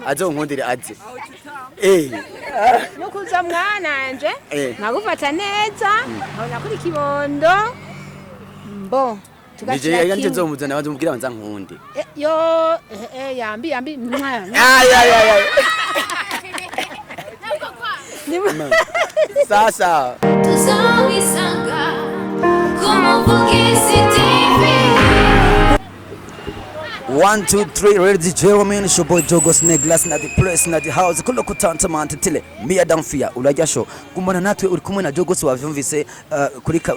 azonkundire aze nukuza mwananje nkagufata neza nkabona kuri kibondo mbo tugashira nije yanje nzomuzana baze mubwira banza nkunde yo yambi mwana sasa tuzawisanga kumuvugizi TV 1 2 3 ready gentlemen show boy jogos ne glass na the place na the house kulo kutanta mantile mia damfia urajyasho kumbana natwe uri kumwe na jogos wavyumvise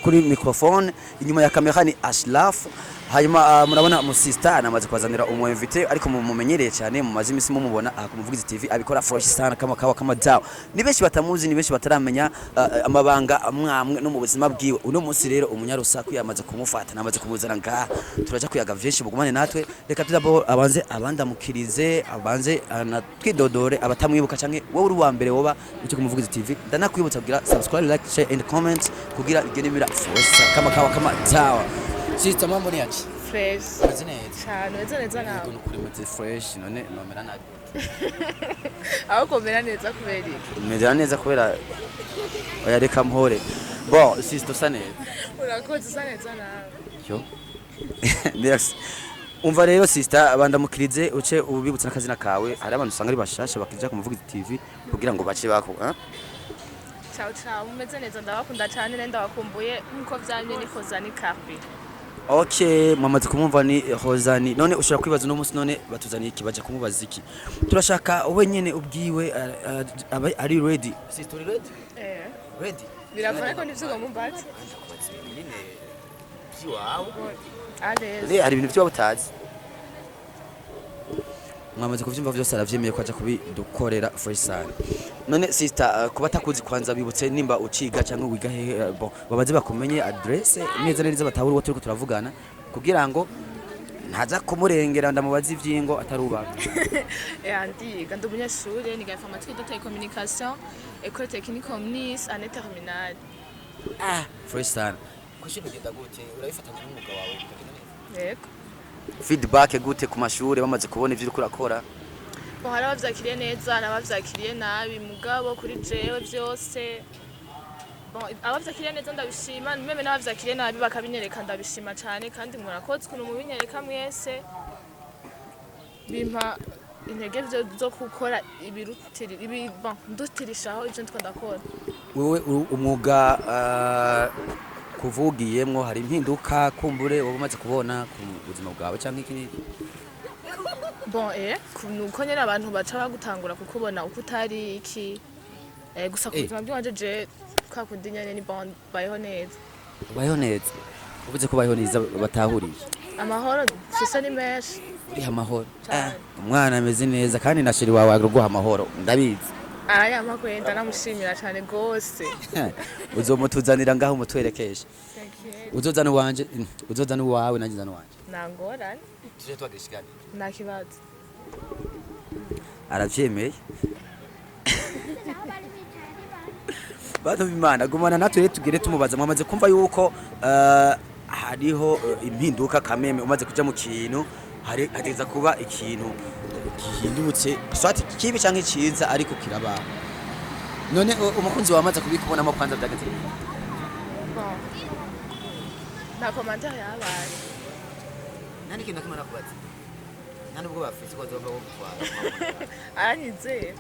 kuri microphone inyuma ya kamera ni Ashraf hanyuma murabona musista anamaze kwazanira umuinvite ariko mumenyereye cyane mu mazimisi mumubona Umuvugizi TV abikora fresh sana kama dawa ni benshi batamuzi ni benshi bataramenya amabanga amwamwe no mu buzima bwiwe uno munsi rero umunyarusaku yamaze kumufata namaze kumuzana ngaha turaja kuyaga vyinshi bugumane natwe reka tuzabo abanze abandamukirize abanze twidodore abatamwibuka canke wowe uri wa mbere woba icyo Umuvugizi TV ndanakwibutsa kugira subscribe like share and comment kugira igene mira fresh kama dawa Sister mambo ni aje? Fresh. Cyane neza nawe. Kuri mute fresh none nomera nabi. Aho komera neza kubera iki? Mera neza kubera oya reka mpore. Bon, sister sa neza. Urakoze sa neza nawe. Yo. Merci. Umva rero sister abandamukirize uce ubibutsa nakazina kawe hari abantu usanga ari bashasha bakija ku Umuvugizi TV kugira ngo bace bako, Ciao mumeze neza ndabakunda cyane nenda bakumbuye nkuko vyanye ni Rosy'anny cafe. Okay, mwamaze kumumva ni Rosy'anny. None ushobora kwibaza no munsi none batuzaniye ikibaje kumubaza iki. Turashaka wenyene ubwiwe ari ready. Sister ready? Ready. Biravana ko ndivyo mumbaza. Nyine kiwawe. Ade. Hari ibintu byo butazi. Mwamaze kuvyumva vyose aravyemeye ko aje kubidukorera fresh sana. None sister kuba takuzi kwanza bibutse nimba uciga cyangwa wiga he bon babaze bakumenye address neza neza batahuri wote turiko turavugana kugira ngo ntaza kumurengera ndamubaza ivyingo atarubaka. Ndiga ndi umunyeshuri niga informatique de télécommunication école technique communiste année terminale. Fresh sana. Kushino genda gute urabifatanya n'umwuga wawe ukagenda? Yego. Feedback gute ku mashuri bamaze kubona ivyo uriko urakora? Hari abavyakiriye neza n'abavyakiriye nabi mugabo kuri jewe byose abavyakiriye neza ndabishima meme n'abavyakiriye nabi bakabinyereka ndabishima cyane kandi murakoze kuno mubinyereka mwese bimpa intege zo gukora ibirutiri ndutirishaho ivyo ndiko ndakora. Wewe umwuga kuvugiyemwo hari impinduka kumbure wowe umaze kubona ku buzima bwawe cyangwa iki? Nuko nyene abantu baca bagutangura kukubona uko utari iki gusa ku buzima bwanje je kakundi nyene ni bayeho neza. Bayeho neza. Uvuze ko bayeho neza batahuriye. Amahoro sisa ni meshi. Uri amahoro. Umwana ameze neza kandi na sheri wawe aguha amahoro ndabizi. Aya makwenda namushimira cyane gose. Uzomutuzanira ngaho umutwerekeshe. Uzozana wanje uzozana wawe nanjye zana wanje. Nangorane. Tuje twagishikana. Nakibaza. Aravyemeye. Bado bimana gumana natwe tugire tumubaza mwamaze kumva yuko hariho impinduka kameme umaze kuja mu kintu hari ateza kuba ikintu gihindutse swati kibi canke ciza ariko kiraba. None umukunzi wamaze kubikubona mo kwanza byageze. Na commentaire yabaye. Nani kintu kimara kubaza. Nani ubwo bafite ko zoba gutwara. Aranyizeye.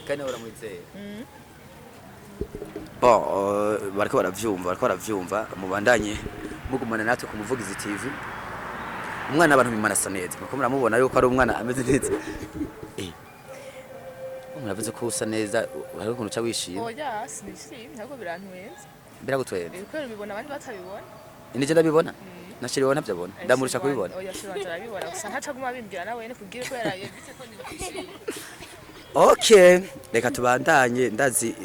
Kandi uramwizeye. Bariko baravyumva mubandanye mugumana natwe ku Umuvugizi TV. Umwana abantu bimana sa neza. Bako muramubona yuko ari umwana ameze neza. Muravuze ko usa neza hari ukuntu ca wishima. Oya sinishimye ntabwo birantwenza. Biragutwenza. Ibikora bibona abandi batabibona. Nije ndabibona. Nashiri wona byabona. Ndamurusha kubibona. Oya shiranje arabibona gusa ntaca guma bimbwira nawe ne kugira ko yaraye bite ko ndishimye. Okay, reka tubandanye ndazi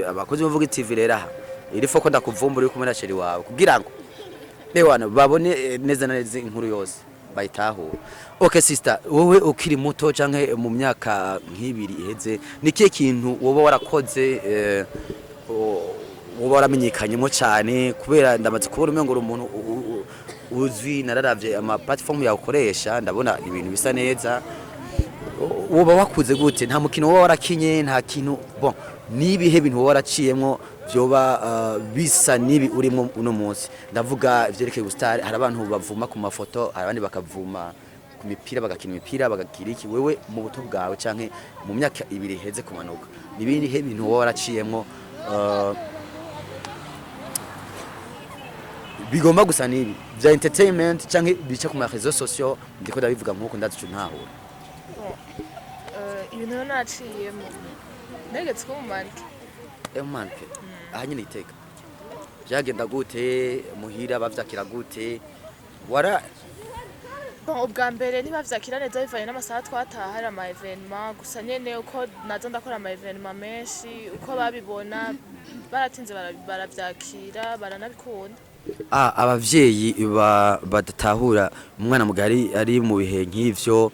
abakozi b'Umuvugizi TV rero aha. Iri foko ndakuvumbura yuko muri sheri wawe kugira ngo lewana babone neza na neza inkuru yose bayitaho. Okay sister, wowe ukiri muto canke mu myaka nk'ibiri iheze nikiye kintu woba warakoze woba waramenyekanyemo cyane kubera ndamaze kubona umengo umuntu uzwi nararavye ama platform yakoresha ndabona ibintu bisa neza woba wakuze gute nta mukino wowe warakinye nta kintu bon nibihe bintu wowe waraciyemwo byoba bisa nibi urimo uno munsi ndavuga ivyerekeye gustar hari abantu bavuma ku mafoto hari abandi bakavuma ku mipira bagakina imipira bagagira iki wewe mu buto bwawe canke mu myaka ibiri heze kumanuka nibindi he bintu wowe waraciyemwo bigomba gusa nibi bya entertainment canke bica ku ma réseaux sociaux ndiko ndabivuga nkuko ndazicu ntahura ibintu naciyemo negetse ko mumanike emanke ahanyine iteka byagenda gute muhira bavyakira gute wara ubwa mbere ntibavyakira neza bivanye n'amasaha twataha hari ama evenement gusa nyene uko nazo ndakora ama evenement menshi uko babibona baratinze baravyakira baranabikunda abavyeyi badatahura umwana mugari ari mu bihe nk'ivyo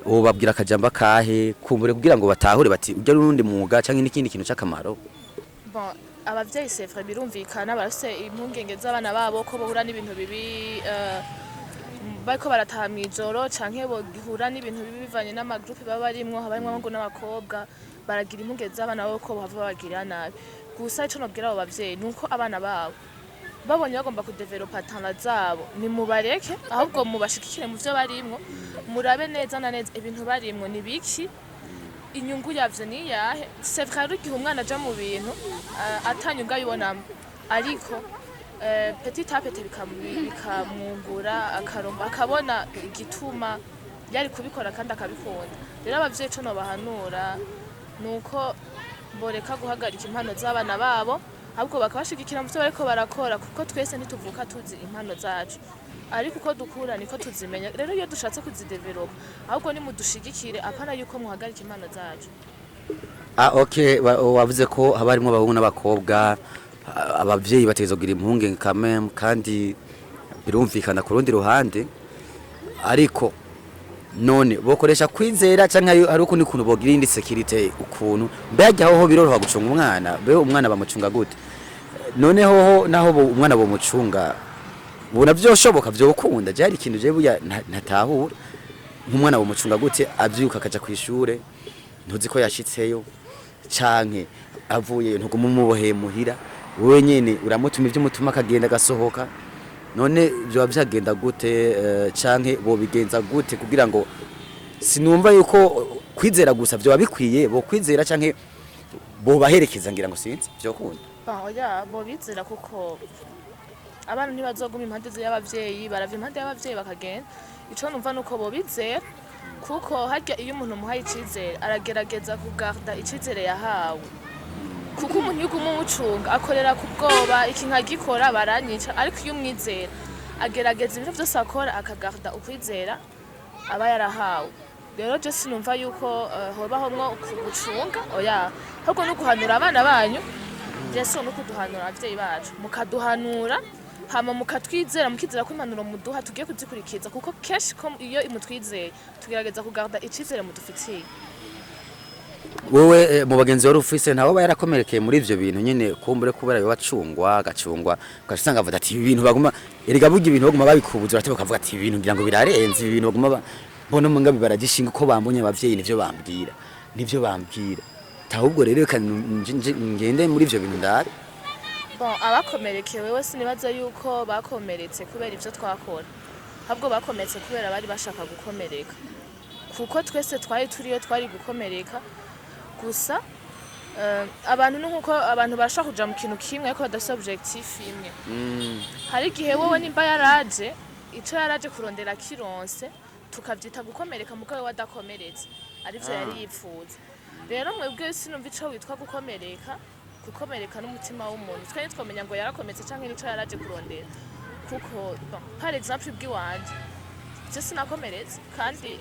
uwo babwira akajamba kahe kumbure kugira ngo batahure bati ujya n'undi mwuga canke n'ikindi kintu c'akamaro bon abavyeyi c'est vrai birumvikana barafise impungenge z'abana babo ko bahura n'ibintu bibi bariko barataha mw'ijoro canke bohura n'ibintu bibi bivanye n'amagroupe baba barimwo habarimwo abahungu n'abakobwa baragira impungenge z'abana babo ko bahava babagirira nabi gusa ico nobwira abo bavyeyi nuko abana babo babonye bagomba kudevelopa talent zabo ni mubareke ahubwo mubashikikire mu vyo barimwo murabe neza na neza ibintu barimwo ni biki inyungu yavyo ni yahe c'est vrai igihe umwana aja mu bintu atanyunga yibonamo ariko petit à petit bikamwungura akabona igituma yari kubikora kandi akabikunda rero abavyeyi co nobahanura nuko boreka guhagarika impano z'abana babo ahubwo bakabashigikira mu byo bariko barakora kuko twese ntituvuka tuzi impano zacu ariko uko dukura niko tuzimenya rero iyo dushatse kuzidevelopa ahubwo ni mudushigikire apana yuko muhagarika impano zacu okay wavuze ko haba harimo abahungu n'abakobwa abavyeyi batezogira impunge kamem kandi birumvikana ku rundi ruhande ariko none bokoresha kwizera canke ari uko ni kuntu bogira indi security ukuntu mbega aho biroroha gucunga umwana be umwana bamucunga gute none hoho naho umwana bo mucunga ubona byoshoboka byo ukunda je hari ikintu je buya ntatahura nk'umwana bo mucunga gute avyuka akaja kwishure ntuzi ko yashitseyo canke avuye ntuguma umuboheye muhira wewe nyene uramutuma ivyo mutuma akagenda gasohoka none byo byagenda gute canke bo bigenza gute kugira ngo sinumva yuko kwizera gusa byo babikwiye bo kwizera canke bo baherekeza ngira ngo sinzi byo kunda oya bo bizera kuko abantu ntibazoguma impande y'abavyeyi baravye impande y'abavyeyi bakagenda ico numva nuko bo bizera kuko harya iyo umuntu muhaye icizere aragerageza kugarda icizere yahawe kuko umuntu yuguma umucunga akorera ku bwoba iki nkagikora baranyica ariko iyo umwizera agerageza ibintu byose akora akagarda ukwizera aba yarahawe rero je sinumva yuko hobaho mwo kugucunga oya ahubwo no guhanura abana banyu je so no kuduhanura abavyeyi bacu mukaduhanura hama mukatwizera mukizera ko impanuro muduha tugiye kuzikurikiza kuko kenshi ko iyo imutwizeye tugerageza kugarda icizere mudufitiye wowe mu bagenzi wari ufise ntaho bayarakomerekeye muri ivyo bintu nyene kumbure kubera yo wacungwa gacungwa ugasanga avuga ati ibintu baguma erega burya ibintu baguma babikubuzura ati bakavuga ati ibintu ngira ngo birarenze ibintu baguma mbona mu ngabi baragishinga ko bambonye abavyeyi nivyo bambwira tahubwo rero ngende muri ivyo bintu ndari bon abakomerekewe wese nibaza yuko bakomeretse kubera ivyo twakora ahubwo bakomeretse kubera bari bashaka gukomereka kuko twese twari gukomereka gusa abantu nuko abantu barashaka kuja mu kintu kimwe ariko badafite objectif imwe hari igihe wowe nimba yaraje ico yaraje kurondera kironse tukavyita gukomereka mugabo wadakomeretse arivyo yari yipfuza rero mwebwe sinumva ico witwa gukomereka n'umutima w'umuntu twe twamenya ngo yarakometse canke nico yaraje kurondera kuko par exemple bw'iwanje je sinakomeretse kandi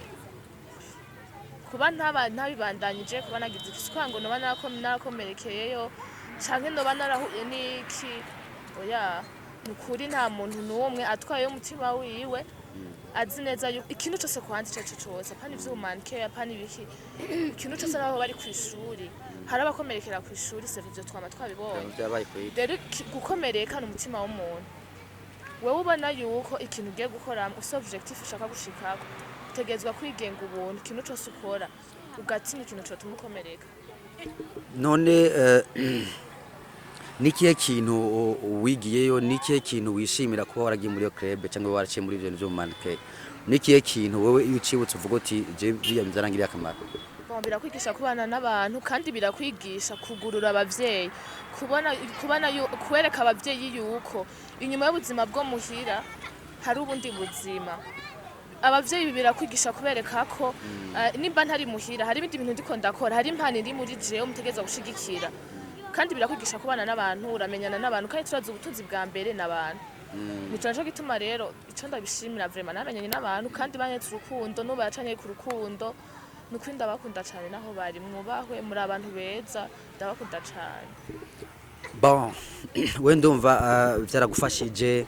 kuba ntabibandanyije kuba nagize isuka ngo noba narakomerekeyeyo canke noba narahuye n'iki oya nukuri nta muntu n'umwe atwaye umutima wiwe azi neza yuko ikintu cyose kwandi cyacu cyose apana ivy'umanke apana ibiki ikintu cyose naho bari kwishuri hari abakomerekera kwishuri sevyo twama twabibonye rero gukomereka n'umutima w'umuntu wewe ubona yuko ikintu ugiye gukora ufite objectif ushaka gushikako utegezwa kwigenga ubuntu ikintu cyose ukora ugatinya ikintu cyo tumukomereka. none nikihe kintu wigiyeyo nikihe kintu wishimira kuba waragiye muri yo club cyangwa waraciye muri ibyo byo manke nikihe kintu wowe iyo ucibutse uvuga uti je biyamye zarangiriye akamaro? Birakwigisha kubana n'abantu kandi birakwigisha kugurura abavyeyi kwereka abavyeyi yuko inyuma y'ubuzima bwo muhira hari ubundi buzima. Abavyeyi birakwigisha kubereka ko nimba ntari muhira hari ibindi bintu ndiko ndakora hari impano iri muri jewe umutegeza gushigikira kandi birakwigisha kubana n'abantu uramenyana n'abantu kandi turazi ubutunzi bwa mbere n'abantu. Nico naco gituma rero ico ndabishimira vraiment naramenyanye n'abantu kandi banyetse urukundo n'ubu yacanye ku rukundo nukuri ndabakunda cyane naho bari mwubahwe muri abantu beza ndabakunda cyane. Bon we ndumva byaragufashije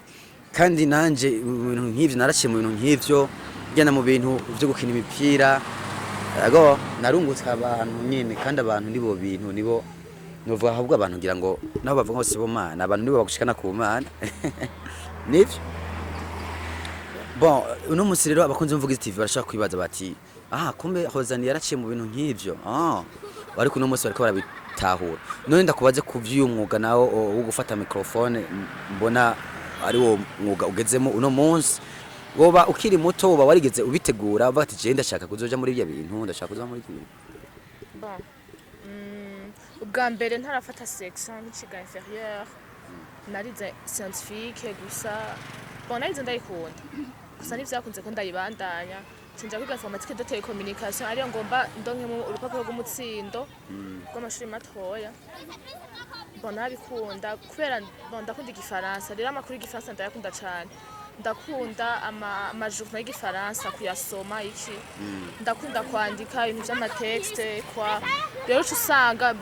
kandi nanje ibintu nk'ivyo naraciye mu bintu nk'ivyo genda mu bintu byo gukina imipira ago narungutse abantu nyine kandi abantu nibo bintu nibo novuga ahubwo abantu ngira ngo nabo bavuga ngo sibo mana abantu nibo bagushikana ku mana nivyo. Bon uno munsi rero abakunzi b'Umuvugizi TV barashaka kwibaza bati kumbe Rosy'anny yaraciye mu bintu nk'ivyo ariko uno munsi bariko barabitahura. None ndakubaze ku vy'umwuga nawo wo gufata microphone mbona ari wo mwuga ugezemo uno munsi woba ukiri muto woba warigeze ubitegura uvuga ati je ndashaka kuzoja muri ibyo bintu ndashaka kuzoja muri ibyo bintu? Bon ubwa mbere ntarafata section n'ikiga inférieur narize scientifique gusa narize ndayikunda gusa nivyakunze ko ndayibandanya sinja kwiga informatique de télécommunication ariyo ngomba ndonkemo urupapuro rw'umutsindo rw'amashuri matoya. Nabikunda kubera ndakunda igifaransa rero amakuru y'igifaransa ndayakunda cyane ndakunda amajournal y'igifaransa kuyasoma iki ndakunda kwandika ibintu by'amatexte rero usanga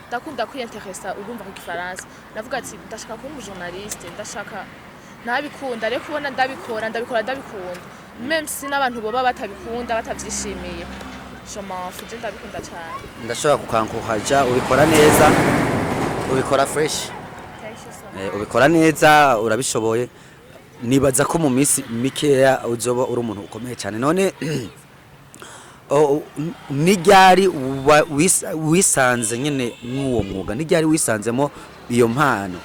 ndakunda kwiyinteresa urumva ku gifaransa navuga ati ndashaka kuba umujournaliste ndashaka nabikunda rero kubona ndabikora ndabikunda même si n'abantu boba batabikunda batavyishimiye je ndabikunda cyane ndashobora kukankuhaja ubikora neza ubikora fresh ubikora neza urabishoboye nibaza ko mu minsi mikeya uzoba uri umuntu ukomeye cyane. None n'iryari wisanze nyine n'uwo mwuga n'iryari wisanzemo iyo mpano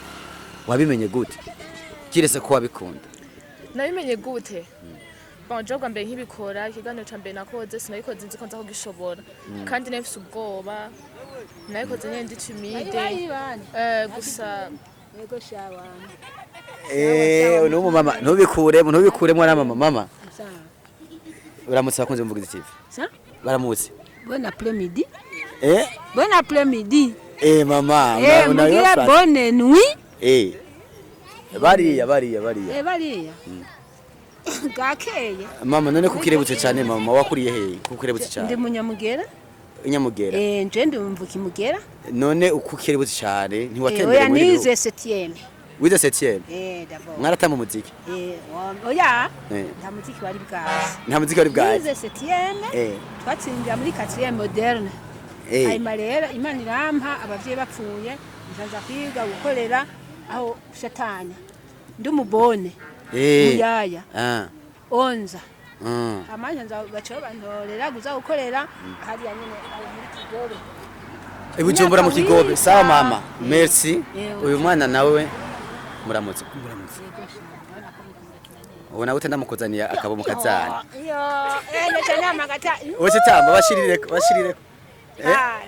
wabimenye gute kirese ko wabikunda? Nabimenye gute joga mbere nk'ibikora ikiganiro ca mbere nakoze sinabikoze nzi ko nza kugishobora kandi nafise ubwoba nabikoze nyene ndi timide gusa yego shabana n'umu mama ntubikuremo na mama uramutse bakunze Umuvugizi TV baramutse bon après-midi bon après-midi mama unayo bonne nuit bariya gakeye mama none kukirebutse cyane mama wakuriye he kukirebutse cyane? Ndi munyamugera Inyamugera nje ndi umvuka imugera. None ukukirebutse cyane ntiwatembere muri oya nize 7e wize 7e d'abord mwaratama umuziki oya nta muziki wari bwazi nta muziki wari bwazi nize 7e twatsindiye muri 4e moderne hanyuma rero Imana irampa abavyeyi bapfuye nzaza kwiga gukorera aho shatanya ndi umubone muyaya onza amanya nza bacho bantorera guza gukorera hariya nyene muri Kigobe Ibujumbura mu Kigobe. Sawa mama merci. Uyu mwana nawe muramutse ubona gute ndamukuzaniya akaba umukazana naca ntamba Wese tamba bashirireko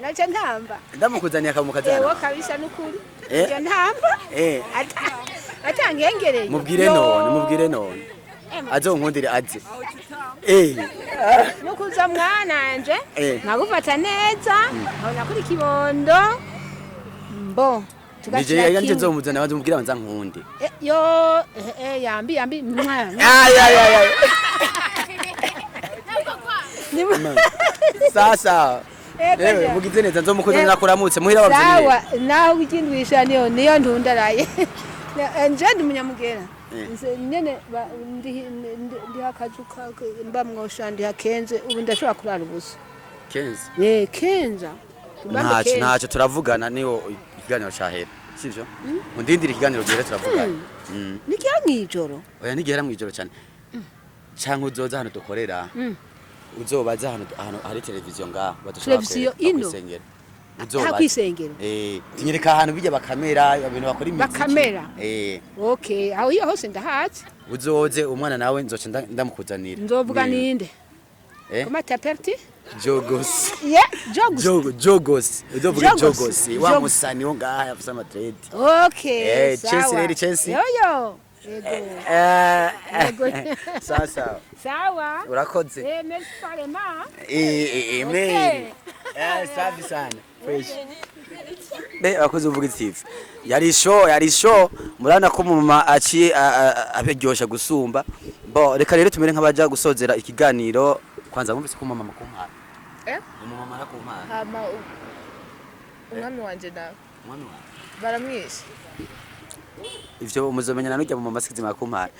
naca ntamba ndamukuzaniya akaba umukazana kabisa nukuri naca ntamba atangengereye mubwire none azonkundire aze nukuza mwananje nkagufata neza nkabona kuri kibondo mbo nije yanje nzomuzana abanze mubwira banza nkunde yambi mwana sasa mugize neza nzomukoze nakuramutse muhira wabyiye sawa naho ikindwisha niyo ndundaraye nje ndi munyamugera nyene ndi hakajuka mbamwosha ndi hakenze ubu ndashobora kurara ubusa kenze kenza ntacyo turavugana niyo ikiganiro cyahera sivyo mundindira ikiganiro gihere turavugana nigira mwijoro oya nigera mwijoro cyane canke uzoza hano dukorera uzobaza hano hari televiziyo ngaho Televiziyo ino? Hakwisengera tinyereka ahantu bijya bakamera ibintu bakora imiziki bakamera eh okay aho iyo hose ndahazi uzoze umwana nawe nzoca ndamukuzanira nzovuga ninde comment t'appelles-tu jogos jogos uzovuga jogos wa musani wo ngaha yafise amatrade okay sawa Chelsea yoyo yego sawa urakoze merci parlement email safi sana fresh akoze Umuvugizi TV yari show murana ko mama aciye aberyosha gusumba bo reka rero tumere nk'abaja gusozera ikiganiro kwanza mwumvise ko mama kumpara mama arakumpara hama umwami wanje nawe umwami wanje baramwishe ivyo muzomenyana n'ujya mu masikizi makumpara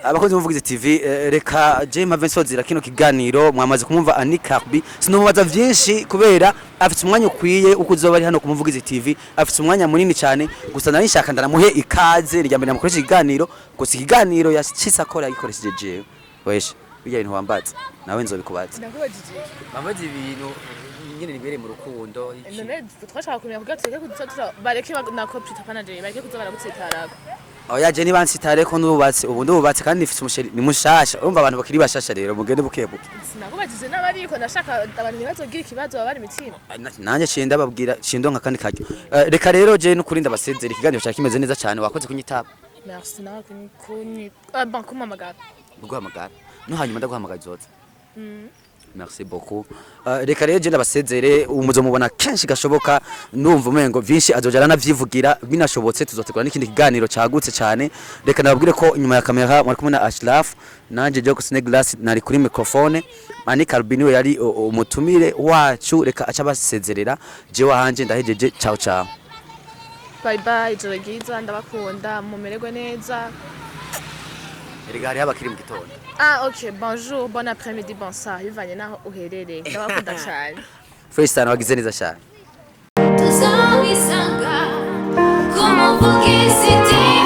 abakozi Umuvugizi TV reka je mave nsozera kino kiganiro mwamaze kumumva Anikarbi sinomubaza vyinshi kubera afite umwanya ukwiye uko uzoba ari hano ku Umuvugizi TV afite umwanya munini cyane gusa nari nshaka ndanamuhe ikaze rya mbere namukoresha ikiganiro gusa ikiganiro yashitse akora yikoresheje jewe weshe bijya ibintu wambaza nawe nzobikubaza nakubajije bambaza ibintu nyine nibere mu rukundo none twashaka kumenya kugira tuze bareke na copy tapanaje bareke kuza baragutsitarako oya je nibansitare ko nubatse ubu ndubatse kandi nifite umusheri ni mushasha urumva abantu bakiri bashasha rero mugende bukebuke sinakubajije n'abariko ndashaka abantu ntibazogira ikibazo baba bari mitima nanje ciye babwira cindo nka kandi kajyo reka rero je n'ukuri ndabasezera ikiganiro cya kimeze neza cyane wakoze kunyitaba merci nawe kunyi bon kumamagara guhamagara no hanyuma ndaguhamagara zoza merci beaucoup reka rero je ndabasezere umuzo mubona kenshi gashoboka numva umengo vyinshi azojana navyivugira binashobotse tuzotegura n'ikindi kiganiro cagutse cyane reka nababwire ko inyuma ya kamera mwari kumwe na Ashraf nanje Jogos Neglas nari kuri microphone Anikarbi niwe yari umutumire wacu reka aca basezerera je wahanje ndahejeje ciao ciao bye bye ijoro ryiza ndabakunda mumererwe neza erega hari abakiri mu gitondo ok bonjour bon après-midi bonsoir bivanye naho uherereye ndabakunda cyane fresh sana wagize neza cyane Tuzawisanga ku Umuvugizi TV.